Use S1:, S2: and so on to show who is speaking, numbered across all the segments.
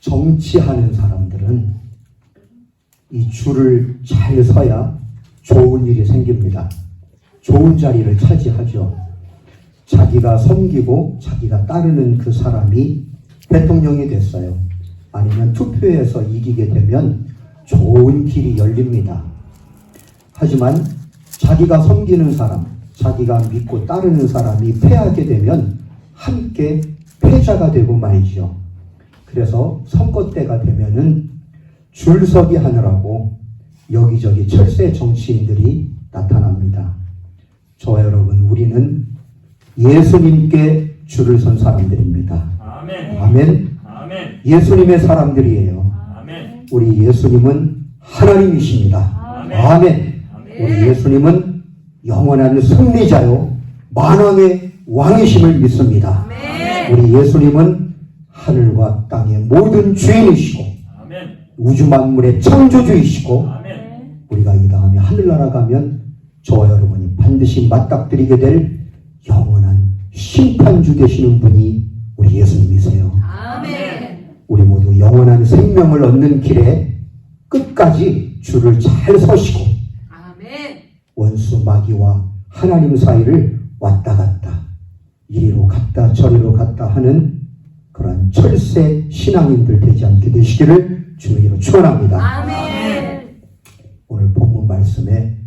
S1: 정치하는 사람들은 이 줄을 잘 서야 좋은 일이 생깁니다. 좋은 자리를 차지하죠. 자기가 섬기고 자기가 따르는 그 사람이 대통령이 됐어요. 아니면 투표에서 이기게 되면 좋은 길이 열립니다. 하지만 자기가 섬기는 사람, 자기가 믿고 따르는 사람이 패하게 되면 함께 패자가 되고 말이죠. 그래서 선거 때가 되면은 줄서기 하느라고 여기저기 철새 정치인들이 나타납니다. 저와 여러분, 우리는 예수님께 줄을 선 사람들입니다.
S2: 아멘.
S1: 아멘.
S2: 아멘.
S1: 예수님의 사람들이에요.
S2: 아멘.
S1: 우리 예수님은 하나님이십니다.
S2: 아멘.
S1: 아멘. 우리 예수님은 영원한 승리자요 만왕의 왕이심을 믿습니다. 우리 예수님은 하늘과 땅의 모든 주인이시고
S2: 아멘.
S1: 우주 만물의 창조주이시고
S2: 아멘.
S1: 우리가 이 다음에 하늘나라 가면 저와 여러분이 반드시 맞닥뜨리게 될 영원한 심판주 되시는 분이 우리 예수님이세요.
S3: 아멘.
S1: 우리 모두 영원한 생명을 얻는 길에 끝까지 줄을 잘 서시고
S3: 아멘.
S1: 원수 마귀와 하나님 사이를 왔다 갔다 이리로 갔다 저리로 갔다 하는 그런 철새 신앙인들 되지 않게 되시기를 주의로 축원합니다.
S3: 아멘.
S1: 오늘 본문 말씀에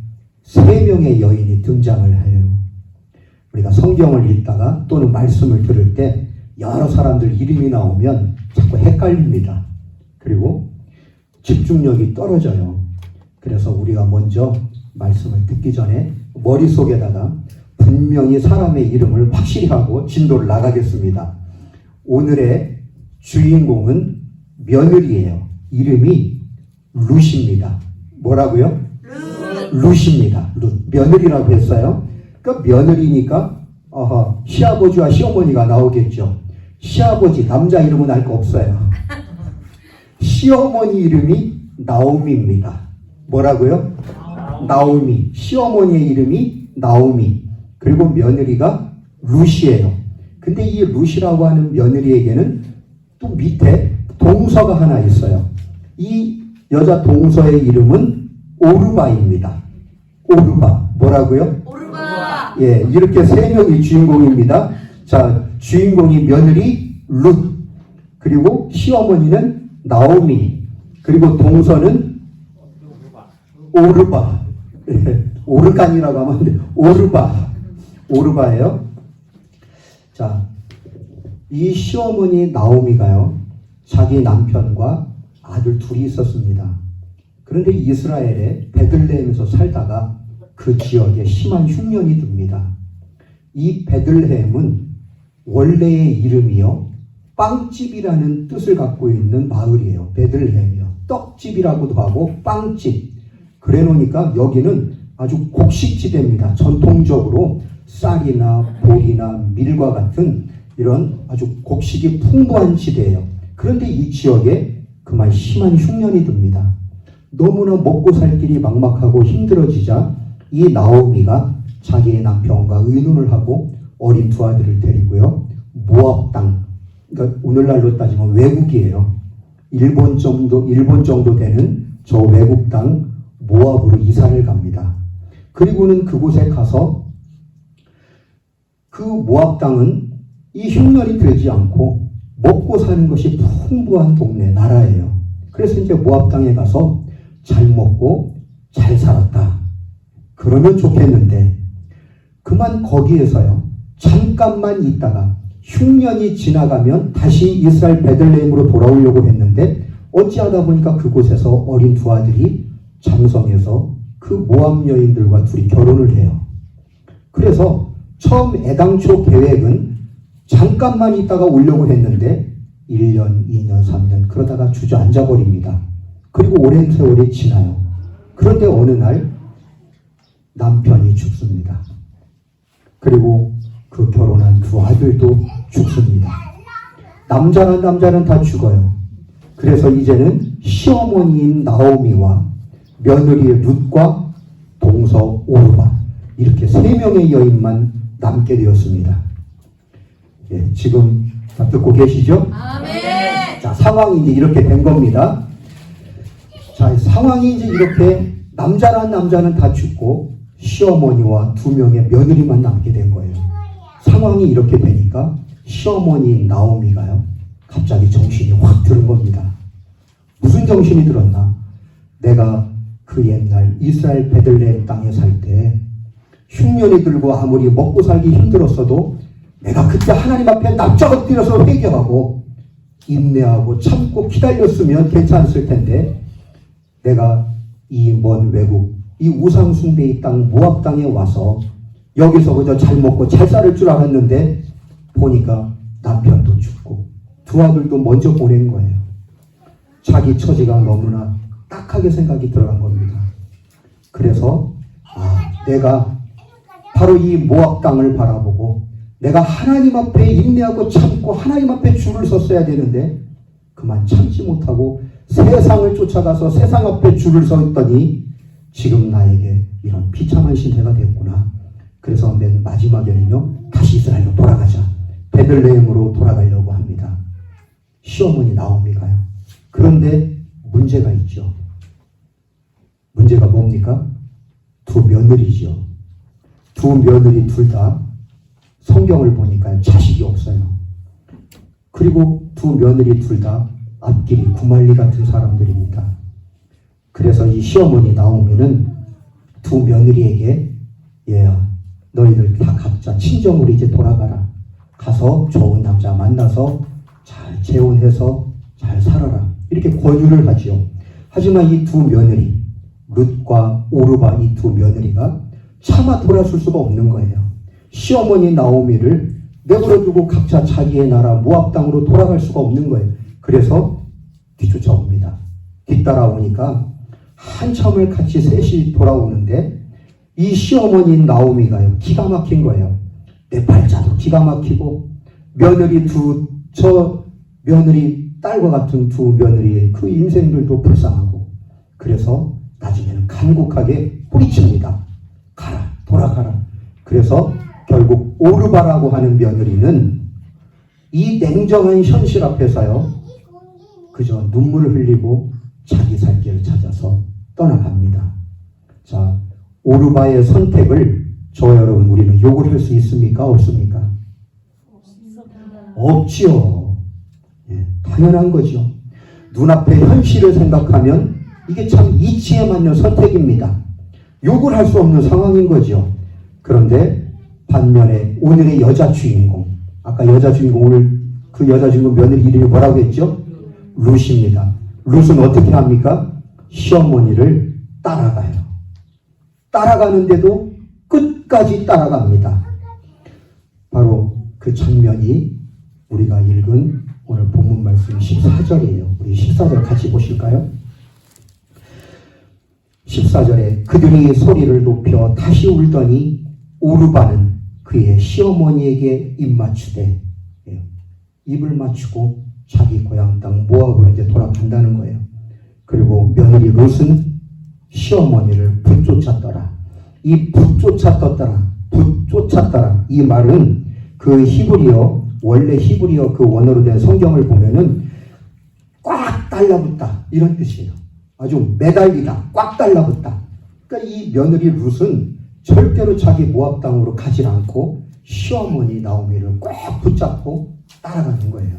S1: 3명의 여인이 등장을 해요. 우리가 성경을 읽다가 또는 말씀을 들을 때 여러 사람들 이름이 나오면 자꾸 헷갈립니다. 그리고 집중력이 떨어져요. 그래서 우리가 먼저 말씀을 듣기 전에 머릿속에다가 분명히 사람의 이름을 확실히 하고 진도를 나가겠습니다. 오늘의 주인공은 며느리예요. 이름이 룻입니다. 뭐라고요? 룻입니다. 룻. 며느리라고 했어요. 그러니까 며느리니까 시아버지와 시어머니가 나오겠죠. 시아버지 남자 이름은 알 거 없어요. 시어머니 이름이 나오미입니다. 뭐라고요? 나오미. 시어머니의 이름이 나오미. 그리고 며느리가 룻이에요. 근데 이 룻이라고 하는 며느리에게는 또 밑에 동서가 하나 있어요. 이 여자 동서의 이름은 오르바입니다. 오르바. 뭐라고요?
S3: 오르바.
S1: 예, 이렇게 3명이 주인공입니다. 자, 주인공이 며느리 룻, 그리고 시어머니는 나오미, 그리고 동서는 오르바. 오르간이라고 하면 안 돼. 오르바예요. 자, 이 시어머니 나오미가요, 자기 남편과 아들 둘이 있었습니다. 그런데 이스라엘의 베들레헴에서 살다가 그 지역에 심한 흉년이 듭니다. 이 베들레헴은 원래의 이름이요, 빵집이라는 뜻을 갖고 있는 마을이에요. 베들레헴이요. 떡집이라고도 하고 빵집. 그래 놓으니까 여기는 아주 곡식지대입니다. 전통적으로 쌀이나 보리나 밀과 같은 이런 아주 곡식이 풍부한 지대예요. 그런데 이 지역에 그만 심한 흉년이 듭니다. 너무나 먹고 살 길이 막막하고 힘들어지자 이 나오미가 자기의 남편과 의논을 하고 어린 두 아들을 데리고요, 모압 땅, 그러니까 오늘날로 따지면 외국이에요. 일본 정도 되는 저 외국 땅 모압으로 이사를 갑니다. 그리고는 그곳에 가서 그 모압 땅은 이 흉년이 들지 않고 먹고 사는 것이 풍부한 동네, 나라예요. 그래서 이제 모압 땅에 가서 잘 먹고 잘 살았다. 그러면 좋겠는데 그만 거기에서요, 잠깐만 있다가 흉년이 지나가면 다시 이스라엘 베들레헴으로 돌아오려고 했는데 어찌하다 보니까 그곳에서 어린 두 아들이 장성해서 그 모압 여인들과 둘이 결혼을 해요. 그래서 처음 애당초 계획은 잠깐만 있다가 오려고 했는데 1년, 2년, 3년 그러다가 주저앉아 버립니다. 그리고 오랜 세월이 지나요. 그런데 어느 날 남편이 죽습니다. 그리고 그 결혼한 두 아들도 죽습니다. 남자는 다 죽어요. 그래서 이제는 시어머니인 나오미와 며느리의 룻과 동서 오르바, 이렇게 3명의 여인만 남게 되었습니다. 예, 지금 다 듣고 계시죠?
S3: 아멘.
S1: 자, 상황이 이제 이렇게 된 겁니다. 자, 상황이 이제 이렇게 남자란 남자는 다 죽고 시어머니와 2명의 며느리만 남게 된 거예요. 상황이 이렇게 되니까 시어머니 나오미가요, 갑자기 정신이 확 드는 겁니다. 무슨 정신이 들었나? 내가 그 옛날 이스라엘 베들레헴 땅에 살 때 흉년이 들고 아무리 먹고 살기 힘들었어도 내가 그때 하나님 앞에 납작 엎드려서 회개하고 인내하고 참고 기다렸으면 괜찮았을 텐데, 내가 이 먼 외국, 이 우상 숭배의 땅 모압 땅에 와서 여기서 그저 잘 먹고 잘 살 줄 알았는데 보니까 남편도 죽고 2 아들도 먼저 보낸 거예요. 자기 처지가 너무나 딱하게 생각이 들어간 겁니다. 그래서 내가 바로 이 모압 땅을 바라보고 내가 하나님 앞에 인내하고 참고 하나님 앞에 줄을 섰어야 되는데 그만 참지 못하고 세상을 쫓아가서 세상 앞에 줄을 섰더니 지금 나에게 이런 비참한 신세가 됐구나. 그래서 맨 마지막에는요, 다시 이스라엘로 돌아가자. 베들레헴으로 돌아가려고 합니다. 시어머니 나오미가요. 그런데 문제가 있죠. 문제가 뭡니까? 2 며느리죠. 2 며느리 둘 다 성경을 보니까 자식이 없어요. 그리고 2 며느리 둘 다 앞길이 구말리 같은 사람들입니다. 그래서 이 시어머니 나오미는 2 며느리에게, 얘야, 너희들 다 각자 친정으로 이제 돌아가라. 가서 좋은 남자 만나서 잘 재혼해서 잘 살아라. 이렇게 권유를 하지요. 하지만 이 2 며느리, 룻과 오르바, 이 2 며느리가 차마 돌아설 수가 없는 거예요. 시어머니 나오미를 내버려두고 각자 자기의 나라 모압 땅으로 돌아갈 수가 없는 거예요. 그래서 뒤쫓아옵니다. 뒤따라오니까 한참을 같이 셋이 돌아오는데 이 시어머니 나오미가요, 기가 막힌 거예요. 내 발자도 기가 막히고 며느리 저 며느리 딸과 같은 2 며느리의 그 인생들도 불쌍하고, 그래서 나중에는 간곡하게 뿌리칩니다. 가라, 돌아가라. 그래서 결국 오르바라고 하는 며느리는 이 냉정한 현실 앞에서요, 그저 눈물을 흘리고 자기 살 길을 찾아서 떠나갑니다. 자, 오르바의 선택을 여러분, 우리는 욕을 할 수 있습니까? 없습니까? 없지요. 예, 당연한 거죠. 눈앞의 현실을 생각하면 이게 참 이치에 맞는 선택입니다. 욕을 할 수 없는 상황인 거죠. 그런데 반면에 오늘의 여자 주인공, 아까 여자 주인공, 오늘 그 여자 주인공 며느리 이름이 뭐라고 했죠? 룻입니다. 룻은 어떻게 합니까? 시어머니를 따라가요. 따라가는데도 끝까지 따라갑니다. 바로 그 장면이 우리가 읽은 오늘 본문 말씀 14절이에요. 우리 14절 같이 보실까요? 14절에 그들이 소리를 높여 다시 울더니 오르바는 그의 시어머니에게 입맞추되, 입을 맞추고 자기 고향 땅 모압으로 이제 돌아간다는 거예요. 그리고 며느리 롯은 시어머니를 붙쫓았더라. 이 붙쫓았더라, 이 말은 그 히브리어, 원래 히브리어 그 원어로 된 성경을 보면은 꽉 달라붙다, 이런 뜻이에요. 아주 매달리다, 꽉 달라붙다. 그러니까 이 며느리 룻은 절대로 자기 모압 땅으로 가지 않고 시어머니 나오미를 꽉 붙잡고 따라가는 거예요.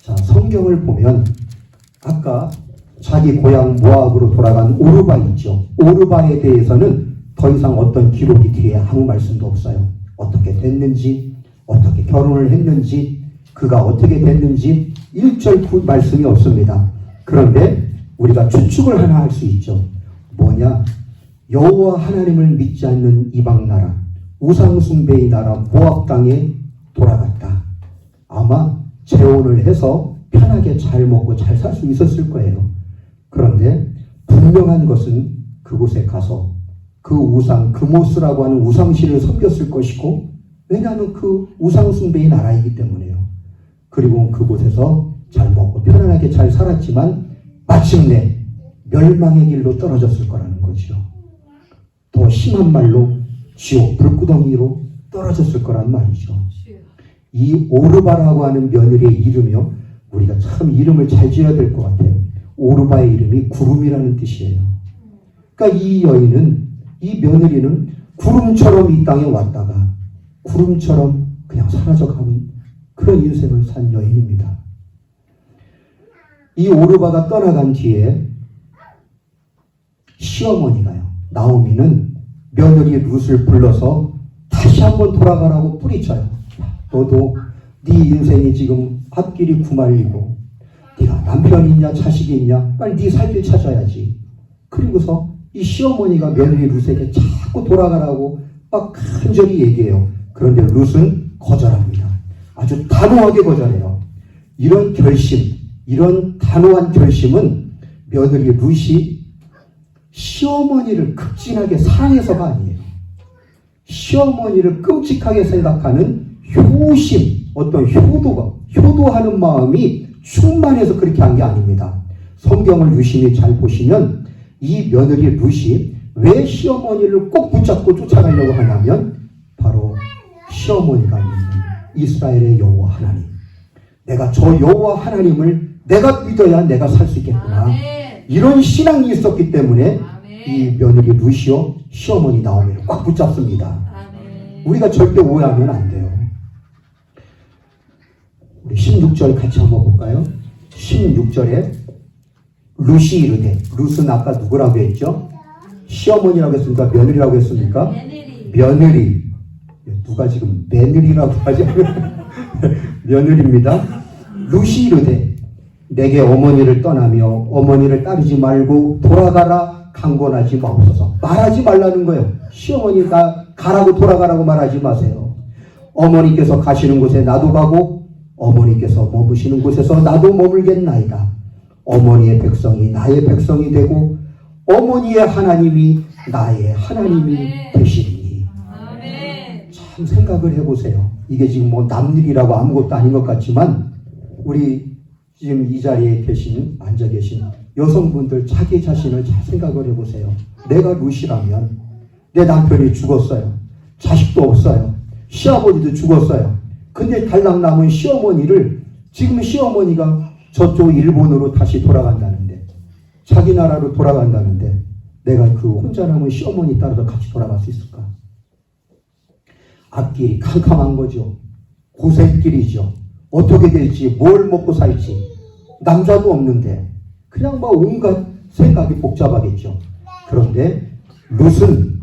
S1: 자, 성경을 보면 아까 자기 고향 모압으로 돌아간 오르바 있죠. 오르바에 대해서는 더 이상 어떤 기록이 뒤에 아무 말씀도 없어요. 어떻게 됐는지, 어떻게 결혼을 했는지, 그가 어떻게 됐는지 1절 말씀이 없습니다. 그런데 우리가 추측을 하나 할 수 있죠. 뭐냐? 여호와 하나님을 믿지 않는 이방 나라, 우상 숭배의 나라 모압 땅에 돌아갔다. 아마 재혼을 해서 편하게 잘 먹고 잘 살 수 있었을 거예요. 그런데 분명한 것은 그곳에 가서 그 우상, 그모스라고 하는 우상신을 섬겼을 것이고, 왜냐하면 그 우상 숭배의 나라이기 때문에요. 그리고 그곳에서 잘 먹고 편안하게 잘 살았지만 마침내 멸망의 길로 떨어졌을 거라는 거죠. 더 심한 말로 지옥 불구덩이로 떨어졌을 거란 말이죠. 이 오르바라고 하는 며느리의 이름이요, 우리가 참 이름을 잘 지어야 될 것 같아요. 오르바의 이름이 구름이라는 뜻이에요. 그러니까 이 여인은, 이 며느리는 구름처럼 이 땅에 왔다가 구름처럼 그냥 사라져가는 그런 인생을 산 여인입니다. 이 오르바가 떠나간 뒤에 시어머니가요, 나오미는 며느리 룻을 불러서 다시 한번 돌아가라고 뿌리쳐요. 너도 네 인생이 지금 앞길이 구말리고 네가 남편이 있냐 자식이 있냐 빨리 네 살 길 찾아야지. 그리고서 이 시어머니가 며느리 룻에게 자꾸 돌아가라고 막 간절히 얘기해요. 그런데 룻은 거절합니다. 아주 단호하게 거절해요. 이런 결심, 이런 단호한 결심은 며느리 룻이 시어머니를 극진하게 사랑해서가 아니에요. 시어머니를 끔찍하게 생각하는 효심, 어떤 효도하는 마음이 충만해서 그렇게 한 게 아닙니다. 성경을 유심히 잘 보시면 이 며느리 룻이 왜 시어머니를 꼭 붙잡고 쫓아가려고 하냐면 바로 시어머니가 믿는 이스라엘의 여호와 하나님, 내가 저 여호와 하나님을 내가 믿어야 내가 살 수 있겠구나.
S3: 아멘.
S1: 이런 신앙이 있었기 때문에
S3: 아멘.
S1: 이 며느리 룻이요 시어머니 나오미를 꽉 붙잡습니다.
S3: 아멘.
S1: 우리가 절대 오해하면 안 돼요. 우리 16절 같이 한번 볼까요? 16절에 룻이 이르되, 룻은 아까 누구라고 했죠? 시어머니라고 했습니까? 며느리라고 했습니까? 며느리. 누가 지금 며느리라고 하죠? 며느리입니다. 룻이 이르되 내게 어머니를 떠나며 어머니를 따르지 말고 돌아가라 강권하지 마옵소서. 말하지 말라는 거예요. 시어머니가 가라고 돌아가라고 말하지 마세요. 어머니께서 가시는 곳에 나도 가고 어머니께서 머무시는 곳에서 나도 머물겠나이다. 어머니의 백성이 나의 백성이 되고 어머니의 하나님이 나의 하나님이 되시리니.
S3: 아멘.
S1: 참 생각을 해보세요. 이게 지금 뭐 남일이라고 아무것도 아닌 것 같지만 우리 지금 이 자리에 앉아 계신 여성분들 자기 자신을 잘 생각을 해보세요. 내가 룻이라면 내 남편이 죽었어요. 자식도 없어요. 시아버지도 죽었어요. 근데 달랑 남은 시어머니를 지금 시어머니가 저쪽 일본으로 다시 돌아간다는데, 자기 나라로 돌아간다는데 내가 그 혼자 남은 시어머니 따라서 같이 돌아갈 수 있을까? 앞길이 캄캄한 거죠. 고생길이죠. 어떻게 될지, 뭘 먹고 살지, 남자도 없는데 그냥 막 온갖 생각이 복잡하겠죠. 그런데 룻은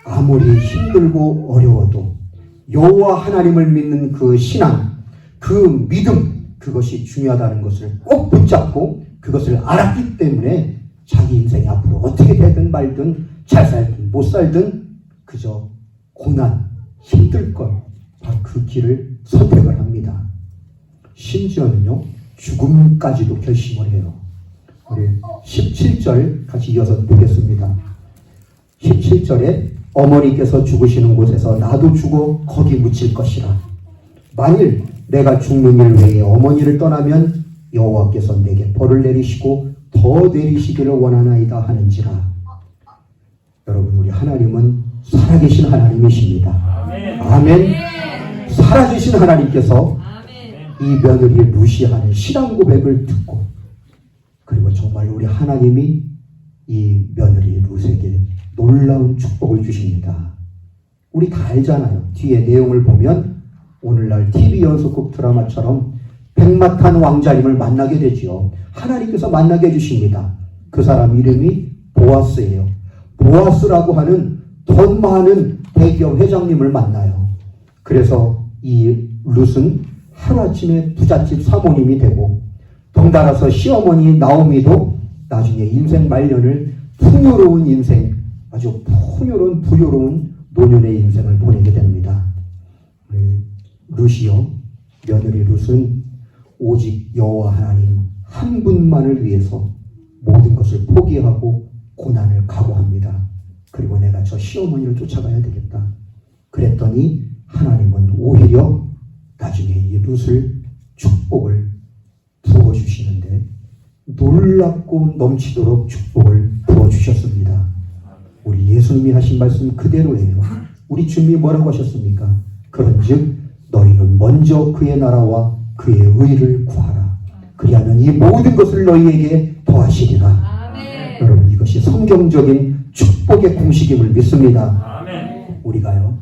S1: 아무리 힘들고 어려워도 여호와 하나님을 믿는 그 신앙, 그 믿음, 그것이 중요하다는 것을 꼭 붙잡고 그것을 알았기 때문에 자기 인생이 앞으로 어떻게 되든 말든 잘 살든 못 살든 그저 고난, 힘들 것, 바로 그 길을 선택을 합니다. 심지어는요, 죽음까지도 결심을 해요. 우리 17절 같이 이어서 보겠습니다. 17절에 어머니께서 죽으시는 곳에서 나도 죽어 거기 묻힐 것이라. 만일 내가 죽는 일 외에 어머니를 떠나면 여호와께서 내게 벌을 내리시고 더 내리시기를 원하나이다 하는지라. 여러분, 우리 하나님은 살아계신 하나님이십니다. 아멘. 아멘. 살아계신 하나님께서 이 며느리 룻이 하는 신앙 고백을 듣고, 그리고 정말 우리 하나님이 이 며느리 룻에게 놀라운 축복을 주십니다. 우리 다 알잖아요. 뒤에 내용을 보면 오늘날 TV 연속극 드라마처럼 백마탄 왕자님을 만나게 되지요. 하나님께서 만나게 해주십니다. 그 사람 이름이 보아스예요. 보아스라고 하는 돈 많은 대기업 회장님을 만나요. 그래서 이 룻은 하루아침에 부잣집 사모님이 되고, 덩달아서 시어머니 나오미도 나중에 인생 말년을 풍요로운 인생, 아주 풍요로운 부유로운 노년의 인생을 보내게 됩니다. 룻이요, 며느리 룻은 오직 여호와 하나님 한 분만을 위해서 모든 것을 포기하고 고난을 각오합니다. 그리고 내가 저 시어머니를 쫓아가야 되겠다. 그랬더니 하나님은 오히려 나중에 이 룻을 축복을 부어주시는데 놀랍고 넘치도록 축복을 부어주셨습니다. 우리 예수님이 하신 말씀 그대로예요. 우리 주님이 뭐라고 하셨습니까? 그런즉 너희는 먼저 그의 나라와 그의 의를 구하라. 그리하면 이 모든 것을 너희에게 더하시리라.
S3: 아멘.
S1: 여러분, 이것이 성경적인 축복의 공식임을 믿습니다.
S2: 아멘.
S1: 우리가요,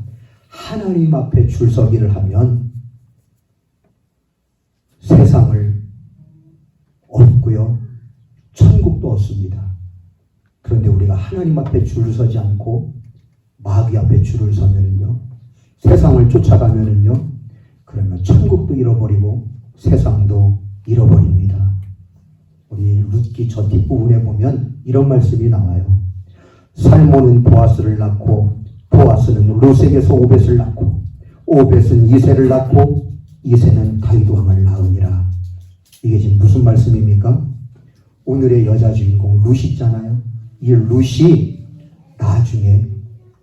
S1: 하나님 앞에 줄서기를 하면 세상을 얻고요, 천국도 얻습니다. 그런데 우리가 하나님 앞에 줄을 서지 않고 마귀 앞에 줄을 서면은요, 세상을 쫓아가면은요, 그러면 천국도 잃어버리고 세상도 잃어버립니다. 우리 룻기 저 뒷부분에 보면 이런 말씀이 나와요. 살몬은 보아스를 낳고 보아스는 룻에게서 오벳을 낳고 오벳은 이새를 낳고 이새는 다윗 왕을 낳으니라. 이게 지금 무슨 말씀입니까? 오늘의 여자 주인공 룻 있잖아요. 이 룻이 나중에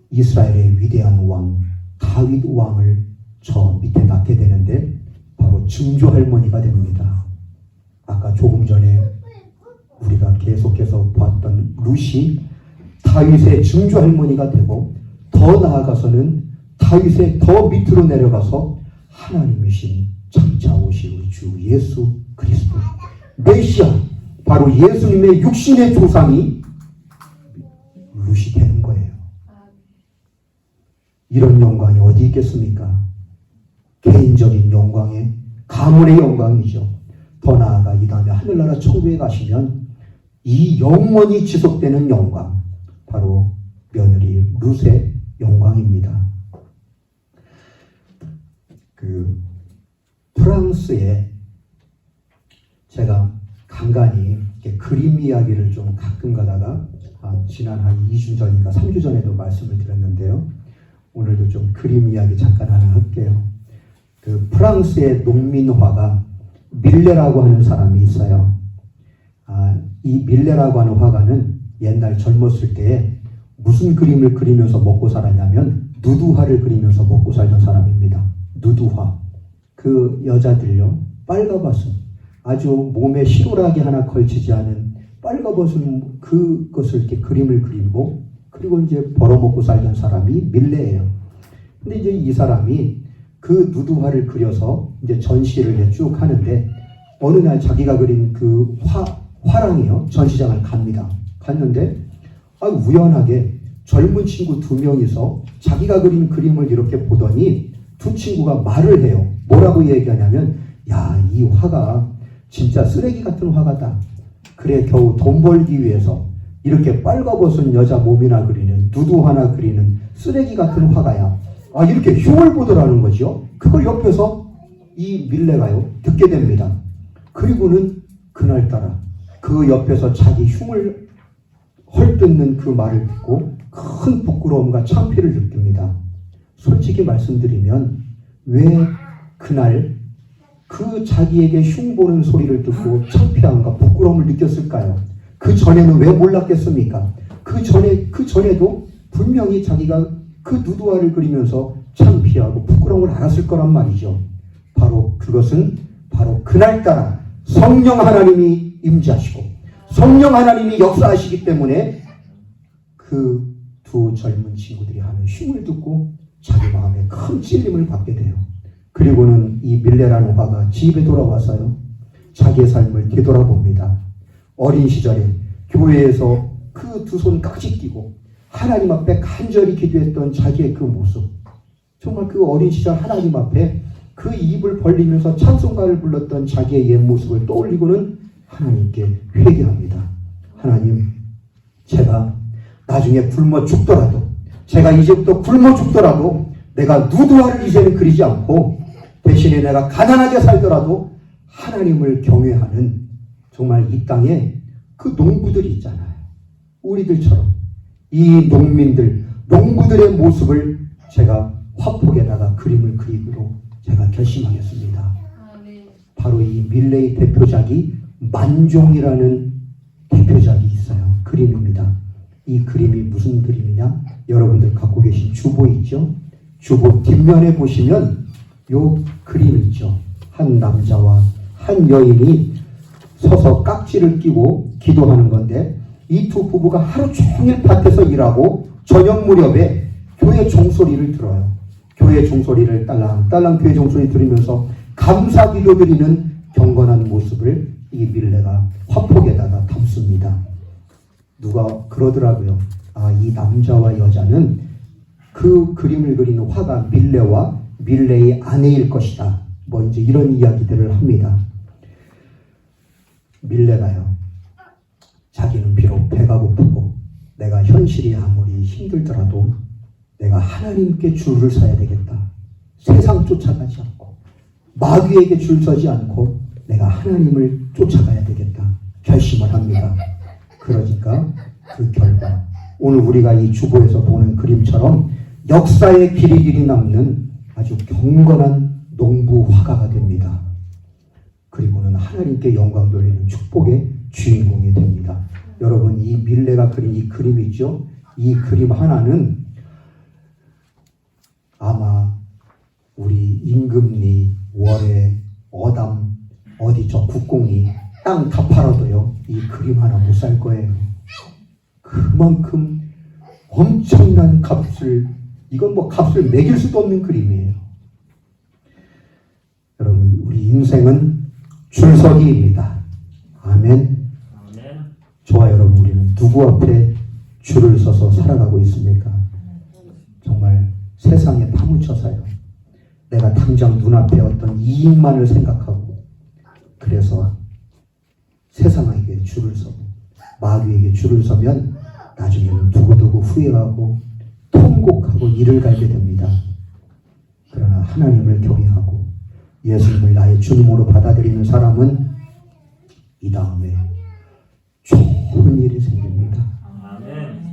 S1: 이스라엘의 위대한 왕 다윗 왕을 저 밑에 낳게 되는데 바로 증조 할머니가 됩니다. 아까 조금 전에 우리가 계속해서 봤던 룻이 다윗의 증조 할머니가 되고 더 나아가서는 다윗의 더 밑으로 내려가서 하나님이신 장차 오실 우리 주 예수 그리스도 메시아, 바로 예수님의 육신의 조상이 룻이 되는 거예요. 이런 영광이 어디 있겠습니까? 개인적인 영광에 가문의 영광이죠. 더 나아가 이 다음에 하늘나라 천국에 가시면 이 영원히 지속되는 영광, 바로 며느리 룻의 영광입니다. 프랑스에 제가 간간히 이렇게 그림 이야기를 좀 가끔 가다가 지난 한 2주 전인가 3주 전에도 말씀을 드렸는데요. 오늘도 좀 그림 이야기 잠깐 하나 할게요. 프랑스의 농민화가 밀레라고 하는 사람이 있어요. 이 밀레라고 하는 화가는 옛날 젊었을 때에 무슨 그림을 그리면서 먹고 살았냐면 누드화를 그리면서 먹고 살던 사람입니다. 누드화. 그 여자들요, 빨가벗은 아주 몸에 시로라기 하나 걸치지 않은 빨가벗은 그것을 이렇게 그림을 그리고 그리고 이제 벌어먹고 살던 사람이 밀레예요. 근데 이제 이 사람이 그 누드화를 그려서 이제 전시를 쭉 하는데 어느 날 자기가 그린 그 화랑이요, 전시장을 갑니다. 갔는데 우연하게 젊은 친구 2명이서 자기가 그린 그림을 이렇게 보더니 두 친구가 말을 해요. 뭐라고 얘기하냐면, 야, 이 화가 진짜 쓰레기 같은 화가다. 그래, 겨우 돈 벌기 위해서 이렇게 빨가벗은 여자 몸이나 그리는, 누드화나 그리는 쓰레기 같은 화가야. 이렇게 흉을 보더라는 거죠. 그걸 옆에서 이 밀레가요, 듣게 됩니다. 그리고는 그날따라 그 옆에서 자기 흉을 헐뜯는 그 말을 듣고 큰 부끄러움과 창피를 느낍니다. 솔직히 말씀드리면 왜 그날 그 자기에게 흉 보는 소리를 듣고 창피함과 부끄러움을 느꼈을까요? 그 전에는 왜 몰랐겠습니까? 그 전에도 분명히 자기가 그 누드화를 그리면서 창피하고 부끄러움을 알았을 거란 말이죠. 바로 그것은 바로 그날따라 성령 하나님이 임재하시고 성령 하나님이 역사하시기 때문에 그 두 젊은 친구들이 하는 흉을 듣고 자기 마음에 큰 찔림을 받게 돼요. 그리고는 이 밀레라는 화가 집에 돌아와서요, 자기의 삶을 되돌아봅니다. 어린 시절에 교회에서 그 두 손 깍지 끼고 하나님 앞에 간절히 기도했던 자기의 그 모습, 정말 그 어린 시절 하나님 앞에 그 입을 벌리면서 찬송가를 불렀던 자기의 옛 모습을 떠올리고는 하나님께 회개합니다. 하나님, 제가 나중에 굶어 죽더라도, 제가 이제부터 굶어 죽더라도 내가 누드화를 이제는 그리지 않고 대신에 내가 가난하게 살더라도 하나님을 경외하는, 정말 이 땅에 그 농부들이 있잖아요. 우리들처럼 이 농부들의 모습을 제가 화폭에다가 그림을 그리기로 제가 결심하겠습니다. 바로 이 밀레의 대표작이 만종이라는 대표작이 있어요. 그림입니다. 이 그림이 무슨 그림이냐? 여러분들 갖고 계신 주보 있죠? 주보 뒷면에 보시면 요 그림 있죠? 한 남자와 한 여인이 서서 깍지를 끼고 기도하는 건데, 이 두 부부가 하루 종일 밭에서 일하고 저녁 무렵에 교회 종소리를 들어요. 교회 종소리를 딸랑딸랑 교회 종소리 들으면서 감사 기도드리는 경건한 모습을 이 밀레가 화폭에다가 담습니다. 누가 그러더라고요. 아, 이 남자와 여자는 그 그림을 그리는 화가 밀레와 밀레의 아내일 것이다. 뭐 이제 이런 이야기들을 합니다. 밀레가요. 자기는 비록 배가 고프고 내가 현실이 아무리 힘들더라도 내가 하나님께 줄을 서야 되겠다. 세상 쫓아가지 않고 마귀에게 줄 서지 않고 내가 하나님을 쫓아가야 되겠다. 결심을 합니다. 그러니까 그 결과 오늘 우리가 이 주보에서 보는 그림처럼 역사의 길이 남는 아주 경건한 농부 화가가 됩니다. 그리고는 하나님께 영광 돌리는 축복의 주인공이 됩니다. 여러분, 이 밀레가 그린 이 그림 있죠? 이 그림 하나는 아마 우리 임금리, 월에, 어담, 어디 저 국공리 땅 다 팔아도요 이 그림 하나 못 살 거예요. 그만큼 엄청난 값을, 이건 뭐 값을 매길 수도 없는 그림이에요. 여러분, 우리 인생은 줄서기입니다. 아멘. 저와 여러분, 우리는 누구 앞에 줄을 서서 살아가고 있습니까? 정말 세상에 파묻혀서요. 내가 당장 눈앞에 어떤 이익만을 생각하고 그래서 세상에게 줄을 서고 마귀에게 줄을 서면 나중에는 두고두고 후회하고 통곡하고 이를 갈게 됩니다. 그러나 하나님을 경외하고 예수님을 나의 주님으로 받아들이는 사람은 이 다음에 좋은 일이 생깁니다.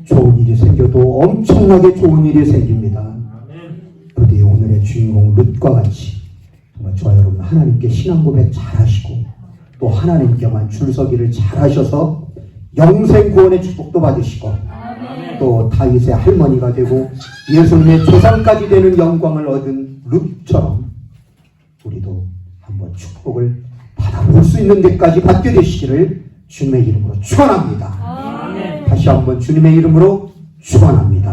S1: 좋은 일이 생겨도 엄청나게 좋은 일이 생깁니다. 부디 오늘의 주인공 룻과 같이 정말 저와 여러분 하나님께 신앙 고백 잘 하시고 또 하나님께만 줄서기를 잘 하셔서 영생 구원의 축복도 받으시고 또 다윗의 할머니가 되고 예수님의 조상까지 되는 영광을 얻은 룻처럼 우리도 한번 축복을 받아볼 수 있는 데까지 받게 되시기를 주님의 이름으로 축원합니다. 다시 한번 주님의 이름으로 축원합니다.